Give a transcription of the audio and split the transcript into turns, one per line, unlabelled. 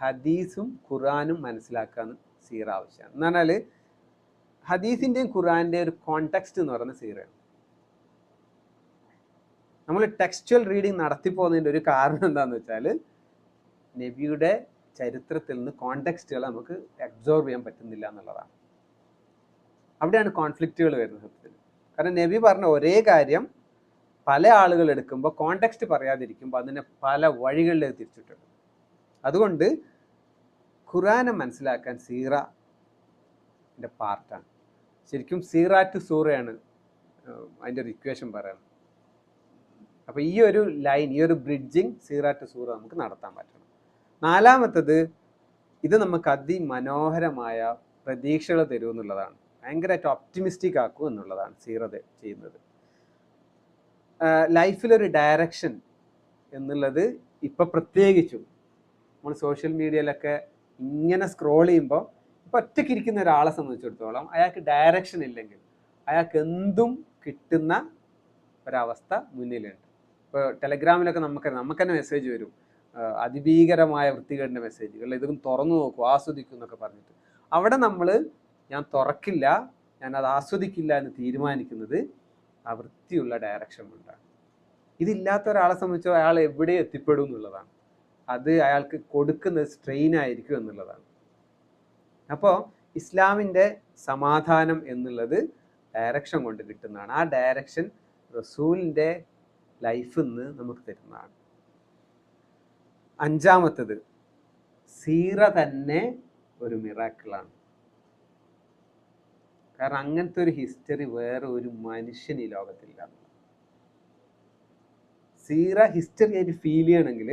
ഹദീസും ഖുർആനും മനസ്സിലാക്കാൻ സീറ ആവശ്യമാണ്. എന്ന് പറഞ്ഞാൽ ഹദീസിൻ്റെയും ഖുർആൻ്റെയും ഒരു കോണ്ടെക്സ്റ്റ് എന്ന് പറയുന്നത് സീറയാണ്. നമ്മൾ ടെക്സ്ച്വൽ റീഡിങ് നടത്തിപ്പോകുന്നതിൻ്റെ ഒരു കാരണം എന്താണെന്ന് വെച്ചാൽ നബിയുടെ ചരിത്രത്തിൽ നിന്ന് കോണ്ടെക്സ്റ്റുകൾ നമുക്ക് അബ്സോർവ് ചെയ്യാൻ പറ്റുന്നില്ല എന്നുള്ളതാണ്. അവിടെയാണ് കോൺഫ്ലിക്റ്റുകൾ വരുന്നത് സത്യത്തിൽ. കാരണം നബി പറഞ്ഞ ഒരേ കാര്യം പല ആളുകൾ എടുക്കുമ്പോൾ കോണ്ടെക്സ്റ്റ് പറയാതിരിക്കുമ്പോൾ അതിനെ പല വഴികളിലേക്ക് തിരിച്ചിട്ടുണ്ട്. അതുകൊണ്ട് ഖുർആനെ മനസ്സിലാക്കാൻ സീറൻ്റെ പാർട്ടാണ്. ശരിക്കും സീറ ടു സൂറയാണ് അതിൻ്റെ ഒരു ഇക്വേഷൻ പറയുന്നത്. അപ്പോൾ ഈ ഒരു ലൈൻ, ഈ ഒരു ബ്രിഡ്ജിങ് സീറ ടു സൂറ നമുക്ക് നടത്താൻ പറ്റണം. നാലാമത്തത്, ഇത് നമുക്ക് അതിമനോഹരമായ പ്രതീക്ഷകൾ തരും എന്നുള്ളതാണ്. ഭയങ്കരമായിട്ട് ഒപ്റ്റിമിസ്റ്റിക് ആക്കും എന്നുള്ളതാണ് സീറ ചെയ്യുന്നത്. ലൈഫിലൊരു ഡയറക്ഷൻ എന്നുള്ളത് ഇപ്പം പ്രത്യേകിച്ചും നമ്മൾ സോഷ്യൽ മീഡിയയിലൊക്കെ ഇങ്ങനെ സ്ക്രോൾ ചെയ്യുമ്പോൾ ഇപ്പം ഒറ്റയ്ക്കിരിക്കുന്ന ഒരാളെ സംബന്ധിച്ചിടത്തോളം അയാൾക്ക് ഡയറക്ഷൻ ഇല്ലെങ്കിൽ അയാൾക്ക് എന്തും കിട്ടുന്ന ഒരവസ്ഥ മുന്നിലുണ്ട്. ഇപ്പോൾ ടെലഗ്രാമിലൊക്കെ നമുക്ക് തന്നെ മെസ്സേജ് വരും, അതിഭീകരമായ വൃത്തികേടിൻ്റെ മെസ്സേജുകൾ, ഇതൊന്നും തുറന്നു നോക്കൂ, ആസ്വദിക്കും എന്നൊക്കെ പറഞ്ഞിട്ട്. അവിടെ നമ്മൾ ഞാൻ തുറക്കില്ല, ഞാൻ അത് ആസ്വദിക്കില്ല എന്ന് തീരുമാനിക്കുന്നത് ആ വൃത്തിയുള്ള ഡയറക്ഷൻ കൊണ്ടാണ്. ഇതില്ലാത്ത ഒരാളെ സംബന്ധിച്ചോ അയാൾ എവിടെ എത്തിപ്പെടും എന്നുള്ളതാണ്. അത് അയാൾക്ക് കൊടുക്കുന്നത് സ്ട്രെയിൻ ആയിരിക്കും എന്നുള്ളതാണ്. അപ്പോൾ ഇസ്ലാമിൻ്റെ സമാധാനം എന്നുള്ളത് ഡയറക്ഷൻ കൊണ്ട് കിട്ടുന്നതാണ്. ആ ഡയറക്ഷൻ റസൂലിൻ്റെ ലൈഫിൽ നിന്ന് നമുക്ക് തരുന്നതാണ്. അഞ്ചാമത്തത്, സീറ തന്നെ ഒരു മിറാക്കിളാണ്. കാരണം അങ്ങനത്തെ ഒരു ഹിസ്റ്ററി വേറെ ഒരു മനുഷ്യൻ ഈ ലോകത്തില്ല. സീറ ഹിസ്റ്ററി ആയിട്ട് ഫീൽ ചെയ്യണമെങ്കിൽ